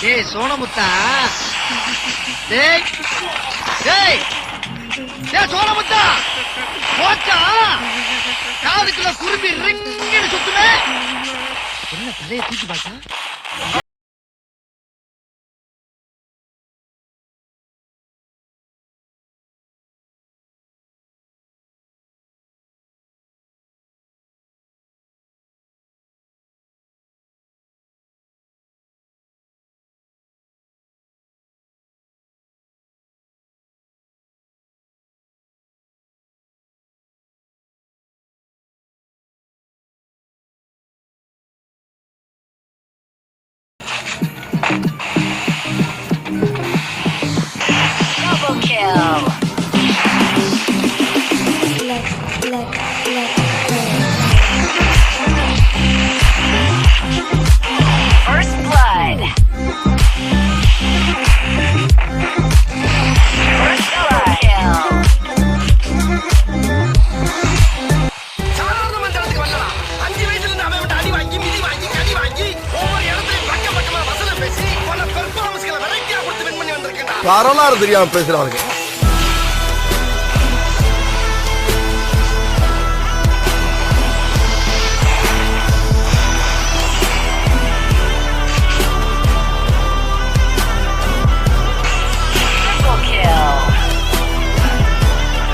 டேய் சோனமுத்தா, டேய் டேய் டேய் சோனமுத்தா, போச்சா காதுக்குள்ள குருவி ரிங்கின்னு சுத்துமே. என்ன தலையை தூக்கி பார்த்தா? Double kill. First blood. First blood kill. சாதாரண மந்திரத்துக்கு வரலாம். 5 வயசுல இருந்து அவன் விட்டு அடி வாங்கி மிதி வாங்கி கடி வாங்கி ஒவ்வொரு இடத்துலயும் பக்கமா வசனம் பேசி பல பெர்ஃபார்மன்ஸ்களை வெரைட்டியா கொடுத்து வின் பண்ணி வந்திருக்கேன். வரலாறு தெரியாம பேசுறாங்க.